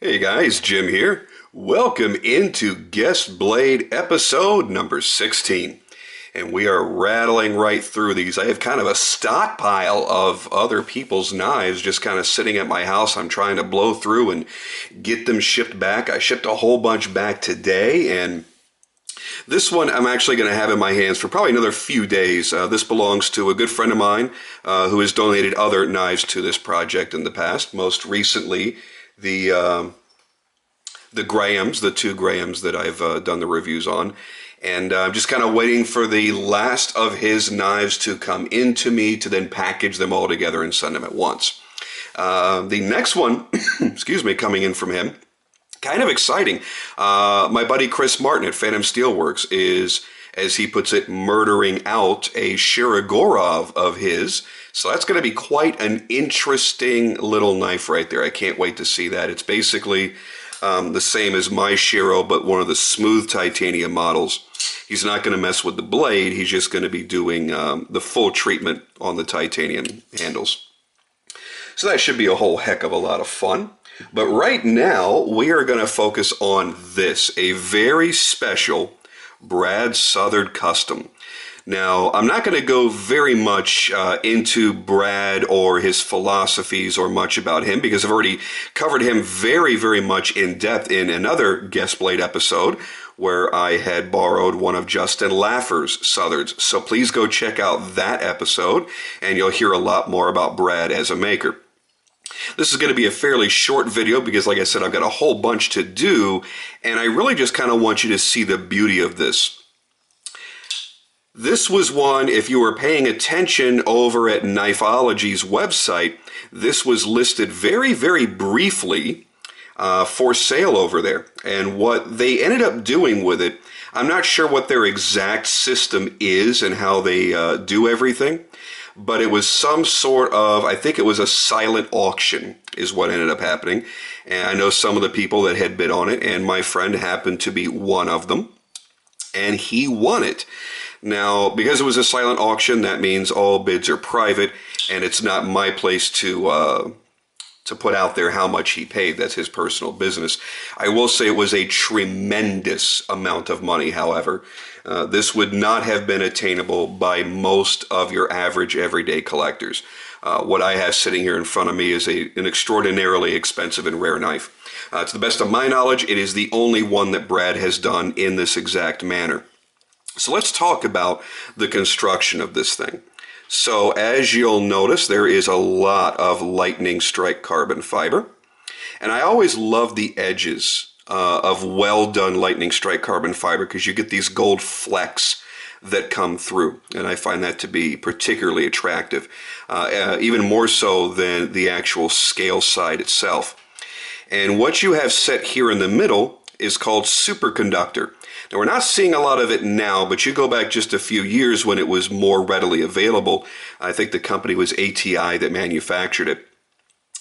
Hey guys, Jim here. Welcome into Guest Blade episode number 16. And we are rattling right through these. I have kind of a stockpile of other people's knives just kind of sitting at my house. I'm trying to blow through and get them shipped back. I shipped a whole bunch back today, and this one I'm actually going to have in my hands for probably another few days. This belongs to a good friend of mine who has donated other knives to this project in the past. Most recently, the Grahams, the 2 Grahams that I've done the reviews on. And I'm just kind of waiting for the last of his knives to come into me to then package them all together and send them at once. The next one, excuse me, coming in from him, kind of exciting. My buddy Chris Martin at Phantom Steelworks is, as he puts it, murdering out a Shirogorov of his. So that's going to be quite an interesting little knife right there. I can't wait to see that. It's basically the same as my Shiro, but one of the smooth titanium models. He's not going to mess with the blade. He's just going to be doing the full treatment on the titanium handles. So that should be a whole heck of a lot of fun. But right now, we are going to focus on this, a very special Brad Southard custom. Now, I'm not going to go very much into Brad or his philosophies or much about him because I've already covered him very, very much in depth in another Guest Blade episode where I had borrowed one of Justin Laffer's Southards. So please go check out that episode and you'll hear a lot more about Brad as a maker. This is going to be a fairly short video because, like I said, I've got a whole bunch to do, and I really just kind of want you to see the beauty of this. This was one, if you were paying attention over at Knifeology's website, this was listed very, very briefly for sale over there. And what they ended up doing with it, I'm not sure what their exact system is and how they do everything, but it was some sort of, I think it was a silent auction is what ended up happening. And I know some of the people that had bid on it, and my friend happened to be one of them, and he won it. Now, because it was a silent auction, that means all bids are private, and it's not my place to put out there how much he paid. That's his personal business. I will say it was a tremendous amount of money, however. This would not have been attainable by most of your average everyday collectors. What I have sitting here in front of me is an extraordinarily expensive and rare knife. To the best of my knowledge, it is the only one that Brad has done in this exact manner. So let's talk about the construction of this thing. So as you'll notice, there is a lot of lightning strike carbon fiber. And I always love the edges of well-done lightning strike carbon fiber because you get these gold flecks that come through. And I find that to be particularly attractive, even more so than the actual scale side itself. And what you have set here in the middle is called Superconductor. Now, we're not seeing a lot of it now, but you go back just a few years when it was more readily available. I think the company was ATI that manufactured it.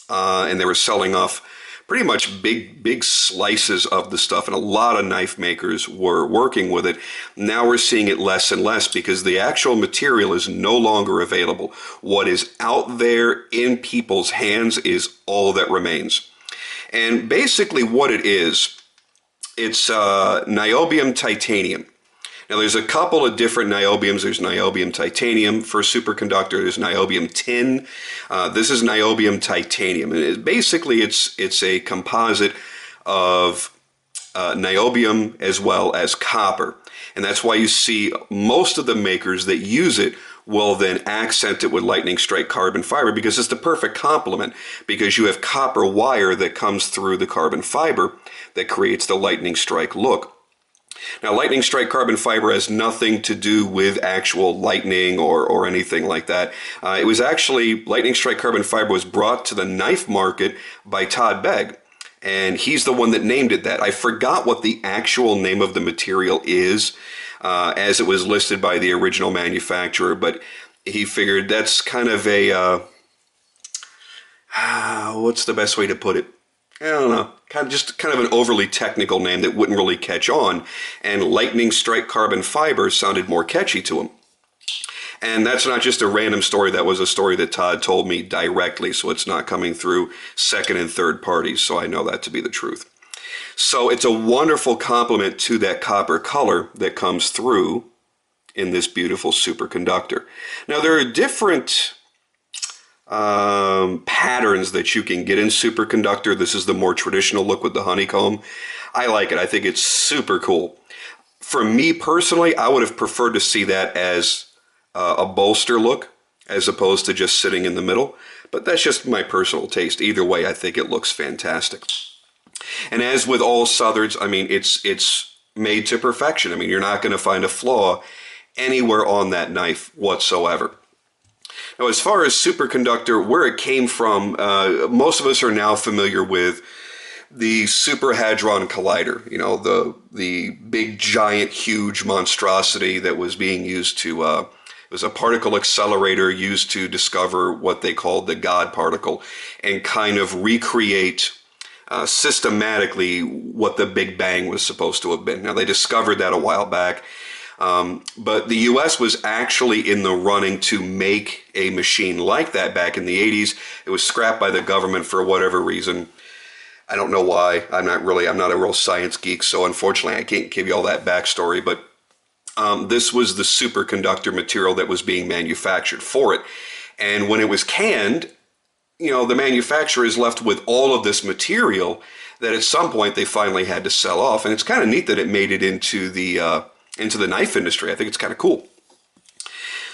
And they were selling off pretty much big slices of the stuff, and a lot of knife makers were working with it. Now we're seeing it less and less because the actual material is no longer available. What is out there in people's hands is all that remains. And basically what it is, it's niobium titanium. Now there's a couple of different niobiums. There's niobium titanium for superconductor. There's niobium tin. This is niobium titanium. And basically it's a composite of niobium as well as copper. And that's why you see most of the makers that use it will then accent it with lightning strike carbon fiber because it's the perfect complement because you have copper wire that comes through the carbon fiber that creates the lightning strike look. Now, lightning strike carbon fiber has nothing to do with actual lightning or anything like that. It was actually, lightning strike carbon fiber was brought to the knife market by Todd Begg, and he's the one that named it that. I forgot what the actual name of the material is, as it was listed by the original manufacturer, but he figured that's kind of a, what's the best way to put it? I don't know, kind of an overly technical name that wouldn't really catch on, and lightning strike carbon fiber sounded more catchy to him. And that's not just a random story. That was a story that Todd told me directly, so it's not coming through second and third parties, so I know that to be the truth. So it's a wonderful complement to that copper color that comes through in this beautiful superconductor. Now, there are different patterns that you can get in superconductor. This is the more traditional look with the honeycomb. I like it. I think it's super cool. For me personally, I would have preferred to see that as a bolster look as opposed to just sitting in the middle. But that's just my personal taste. Either way, I think it looks fantastic. And as with all Southards, I mean, it's made to perfection. I mean, you're not going to find a flaw anywhere on that knife whatsoever. Now, as far as superconductor, where it came from, most of us are now familiar with the Super Hadron Collider, you know, the big, giant, huge monstrosity that was being used to, it was a particle accelerator used to discover what they called the God particle and kind of recreate systematically what the Big Bang was supposed to have been. Now, they discovered that a while back, but the U.S. was actually in the running to make a machine like that back in the 80s. It was scrapped by the government for whatever reason. I don't know why. I'm not a real science geek, so unfortunately I can't give you all that backstory, but this was the superconductor material that was being manufactured for it. And when it was canned, you know, the manufacturer is left with all of this material that at some point they finally had to sell off. And it's kind of neat that it made it into the knife industry. I think it's kind of cool.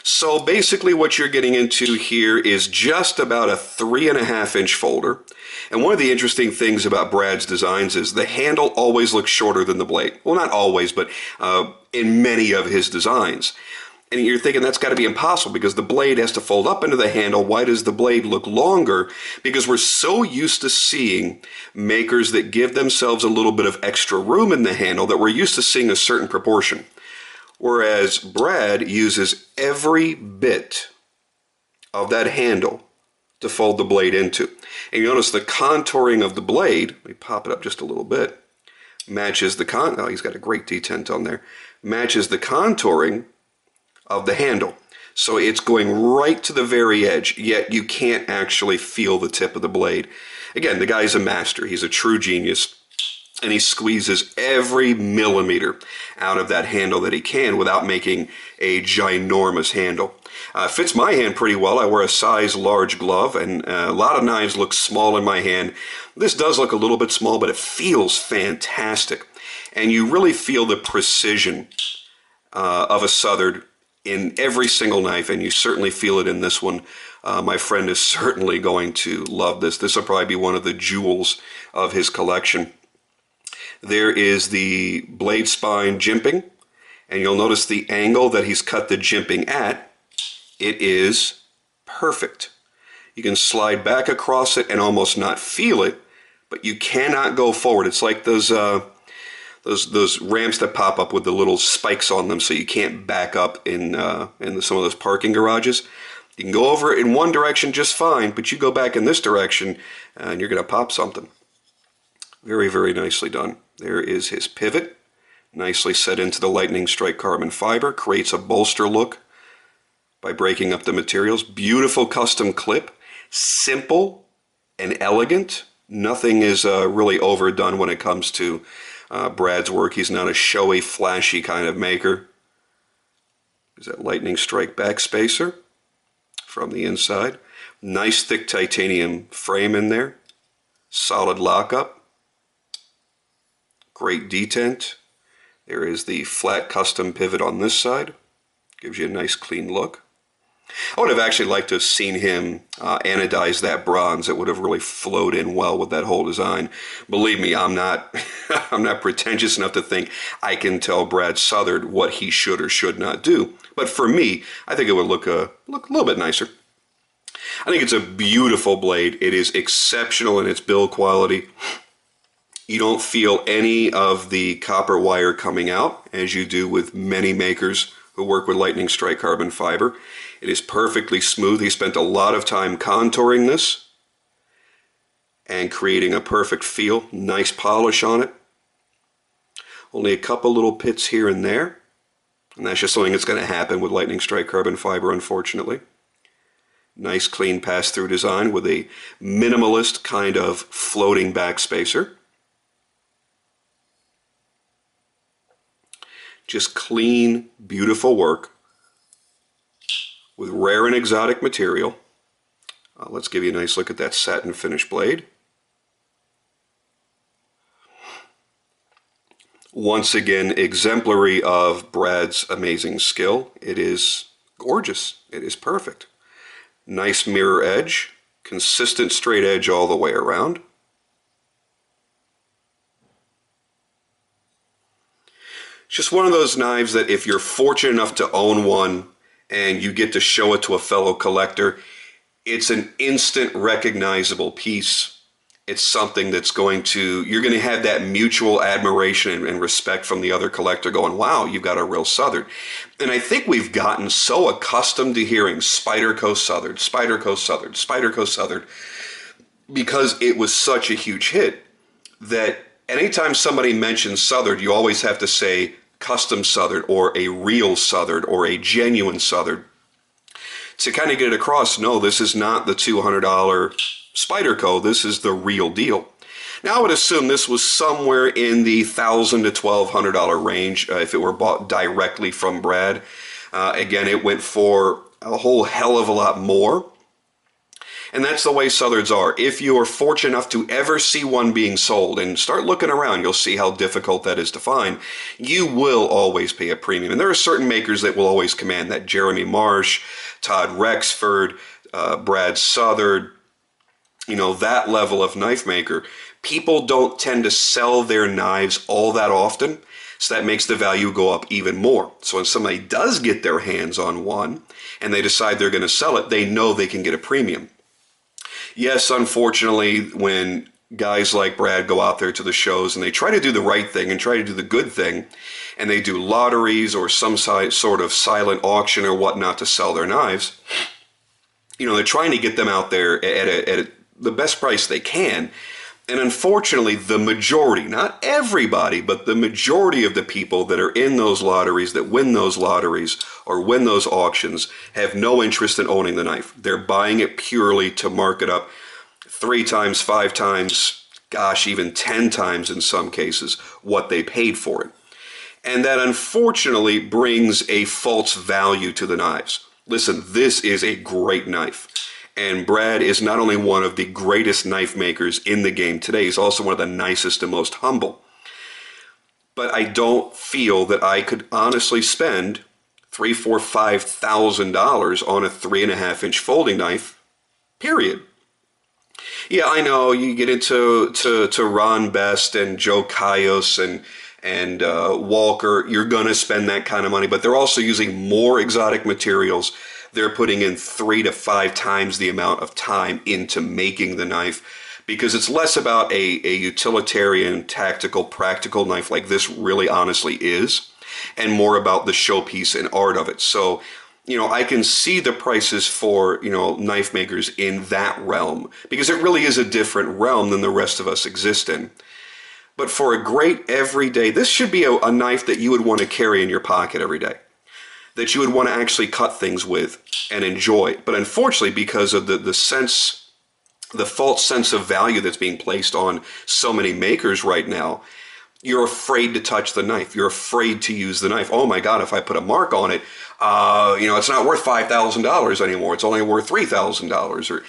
So basically what you're getting into here is just about a 3.5-inch folder. And one of the interesting things about Brad's designs is the handle always looks shorter than the blade. Well, not always, but in many of his designs. And you're thinking that's got to be impossible because the blade has to fold up into the handle. Why does the blade look longer? Because we're so used to seeing makers that give themselves a little bit of extra room in the handle that we're used to seeing a certain proportion. Whereas Brad uses every bit of that handle to fold the blade into. And you notice the contouring of the blade, let me pop it up just a little bit, matches the oh, he's got a great detent on there, matches the contouring of the handle. So it's going right to the very edge, yet you can't actually feel the tip of the blade. Again, the guy's a master. He's a true genius. And he squeezes every millimeter out of that handle that he can without making a ginormous handle. Fits my hand pretty well. I wear a size large glove, and a lot of knives look small in my hand. This does look a little bit small, but it feels fantastic. And you really feel the precision of a Southard in every single knife, and you certainly feel it in this one. My friend is certainly going to love this. This will probably be one of the jewels of his collection. There is the blade spine jimping, and you'll notice the angle that he's cut the jimping at. It is perfect. You can slide back across it and almost not feel it, but you cannot go forward. It's like those ramps that pop up with the little spikes on them, so you can't back up in some of those parking garages. You can go over it in one direction just fine, but you go back in this direction and you're going to pop something. Very, very nicely done. There is his pivot, nicely set into the lightning strike carbon fiber, creates a bolster look by breaking up the materials. Beautiful custom clip, simple and elegant. Nothing is really overdone when it comes to Brad's work. He's not a showy, flashy kind of maker. There's that lightning strike backspacer from the inside. Nice thick titanium frame in there. Solid lockup. Great detent. There is the flat custom pivot on this side. Gives you a nice clean look. I would have actually liked to have seen him anodize that bronze. It would have really flowed in well with that whole design. Believe me, I'm not I'm not pretentious enough to think I can tell Brad Southard what he should or should not do. But for me, I think it would look a little bit nicer. I think it's a beautiful blade. It is exceptional in its build quality. You don't feel any of the copper wire coming out, as you do with many makers who work with lightning strike carbon fiber. It is perfectly smooth. He spent a lot of time contouring this and creating a perfect feel. Nice polish on it. Only a couple little pits here and there. And that's just something that's going to happen with lightning strike carbon fiber, unfortunately. Nice clean pass-through design with a minimalist kind of floating backspacer. Just clean, beautiful work with rare and exotic material. Let's give you a nice look at that satin finish blade. Once again, exemplary of Brad's amazing skill. It is gorgeous. It is perfect. Nice mirror edge, consistent straight edge all the way around. It's just one of those knives that if you're fortunate enough to own one and you get to show it to a fellow collector, it's an instant recognizable piece. It's something that's you're going to have that mutual admiration and respect from the other collector going, wow, you've got a real Southard. And I think we've gotten so accustomed to hearing Spyderco Southard, Spyderco Southard, Spyderco Southard, because it was such a huge hit that anytime somebody mentions Southard, you always have to say custom Southard or a real Southard or a genuine Southard to kind of get it across, no, this is not the $200 Spyderco, this is the real deal. Now I would assume this was somewhere in the $1,000 to $1,200 range if it were bought directly from Brad. Again, it went for a whole hell of a lot more. And that's the way Southards are. If you are fortunate enough to ever see one being sold, and start looking around, you'll see how difficult that is to find, you will always pay a premium. And there are certain makers that will always command that. Jeremy Marsh, Todd Rexford, Brad Southard, that level of knife maker. People don't tend to sell their knives all that often, so that makes the value go up even more. So when somebody does get their hands on one and they decide they're going to sell it, they know they can get a premium. Yes, unfortunately, when guys like Brad go out there to the shows and they try to do the right thing and try to do the good thing, and they do lotteries or some sort of silent auction or whatnot to sell their knives, they're trying to get them out there at the best price they can. And unfortunately, the majority, not everybody, but the majority of the people that are in those lotteries, that win those lotteries or win those auctions, have no interest in owning the knife. They're buying it purely to mark it up 3 times, 5 times, gosh, even 10 times in some cases, what they paid for it. And that unfortunately brings a false value to the knives. Listen, this is a great knife. And Brad is not only one of the greatest knife makers in the game today, he's also one of the nicest and most humble. But I don't feel that I could honestly spend $3,000, $4,000, $5,000 on a 3.5-inch folding knife, period. Yeah, I know you get into Ron Best and Joe Cayos and Walker, you're going to spend that kind of money, but they're also using more exotic materials. They're putting in 3 to 5 times the amount of time into making the knife, because it's less about a utilitarian, tactical, practical knife like this really honestly is, and more about the showpiece and art of it. So, I can see the prices for, knife makers in that realm, because it really is a different realm than the rest of us exist in. But for a great everyday, this should be a knife that you would want to carry in your pocket every day, that you would want to actually cut things with and enjoy. But unfortunately, because of the false sense of value that's being placed on so many makers right now, you're afraid to touch the knife. You're afraid to use the knife. Oh my God, if I put a mark on it, it's not worth $5,000 anymore. It's only worth $3,000. Or,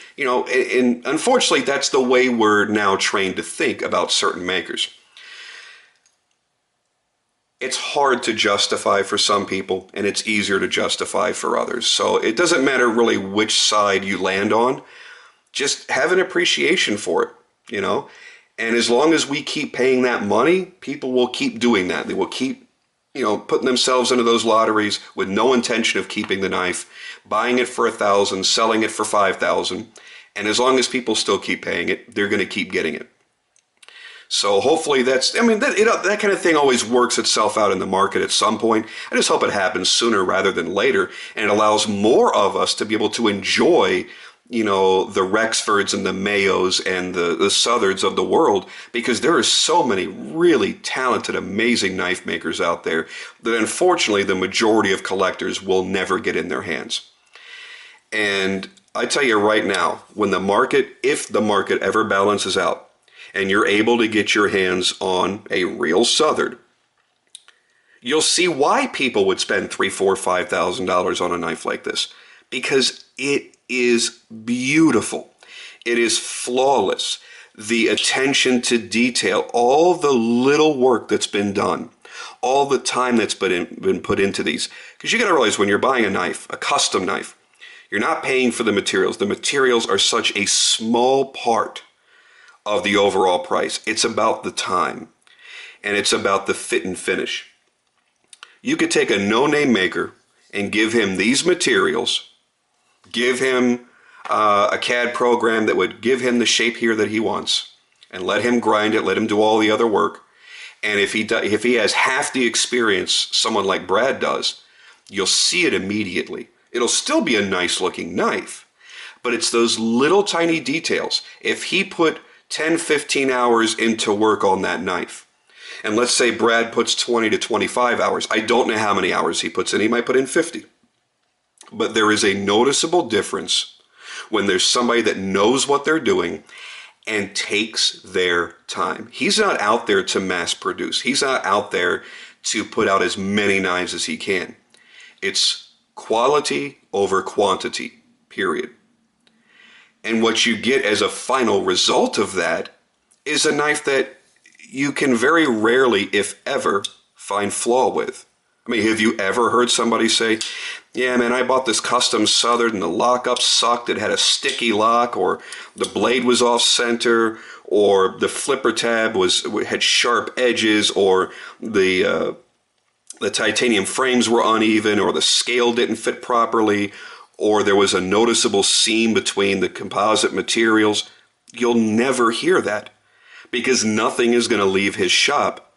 and unfortunately, that's the way we're now trained to think about certain makers. It's hard to justify for some people, and it's easier to justify for others. So it doesn't matter really which side you land on. Just have an appreciation for it, And as long as we keep paying that money, people will keep doing that. They will keep, putting themselves into those lotteries with no intention of keeping the knife, buying it for $1,000, selling it for $5,000. And as long as people still keep paying it, they're going to keep getting it. So hopefully that kind of thing always works itself out in the market at some point. I just hope it happens sooner rather than later, and it allows more of us to be able to enjoy the Rexfords and the Mayos and the Southards of the world, because there are so many really talented, amazing knife makers out there that unfortunately the majority of collectors will never get in their hands. And I tell you right now, if the market ever balances out and you're able to get your hands on a real Southard, you'll see why people would spend $3,000, $4,000, $5,000 on a knife like this, because it is beautiful. It is flawless. The attention to detail, all the little work that's been done, all the time that's been put into these. Because you got to realize when you're buying a knife, a custom knife, you're not paying for the materials. The materials are such a small part of the overall price. It's about the time, and it's about the fit and finish. You could take a no-name maker and give him these materials, give him a CAD program that would give him the shape here that he wants, and let him grind it, let him do all the other work. And if he has half the experience someone like Brad does, you'll see it immediately. It'll still be a nice looking knife, but it's those little tiny details. If he put 10, 15 hours into work on that knife, and let's say Brad puts 20 to 25 hours, I don't know how many hours he puts in, he might put in 50. But there is a noticeable difference when there's somebody that knows what they're doing and takes their time. He's not out there to mass produce. He's not out there to put out as many knives as he can. It's quality over quantity, period. And what you get as a final result of that is a knife that you can very rarely, if ever, find flaw with. I mean, have you ever heard somebody say, yeah, man, I bought this custom Southern and the lockup sucked, it had a sticky lock, or the blade was off center, or the flipper tab had sharp edges, or the titanium frames were uneven, or the scale didn't fit properly, or there was a noticeable seam between the composite materials. You'll never hear that, because nothing is going to leave his shop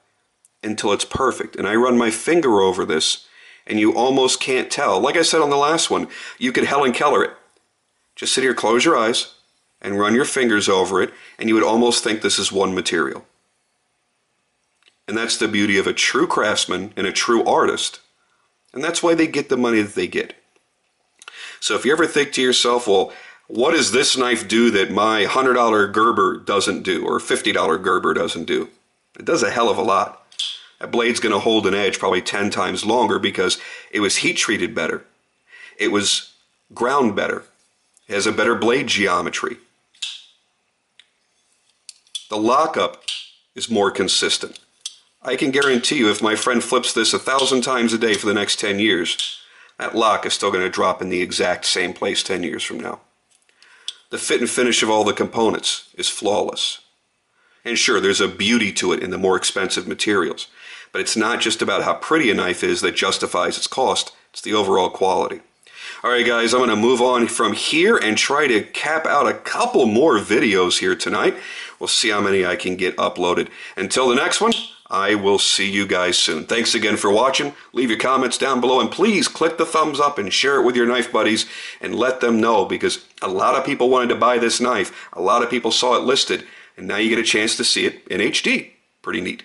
until it's perfect. And I run my finger over this, and you almost can't tell. Like I said on the last one, you could Helen Keller it. Just sit here, close your eyes, and run your fingers over it, and you would almost think this is one material. And that's the beauty of a true craftsman and a true artist. And that's why they get the money that they get. So if you ever think to yourself, well, what does this knife do that my $100 Gerber doesn't do, or $50 Gerber doesn't do? It does a hell of a lot. That blade's going to hold an edge probably 10 times longer because it was heat treated better. It was ground better. It has a better blade geometry. The lockup is more consistent. I can guarantee you if my friend flips this 1,000 times a day for the next 10 years, that lock is still going to drop in the exact same place 10 years from now. The fit and finish of all the components is flawless. And sure, there's a beauty to it in the more expensive materials. But it's not just about how pretty a knife is that justifies its cost. It's the overall quality. All right, guys, I'm going to move on from here and try to cap out a couple more videos here tonight. We'll see how many I can get uploaded. Until the next one, I will see you guys soon. Thanks again for watching. Leave your comments down below, and please click the thumbs up and share it with your knife buddies and let them know, because a lot of people wanted to buy this knife. A lot of people saw it listed, and now you get a chance to see it in HD. Pretty neat.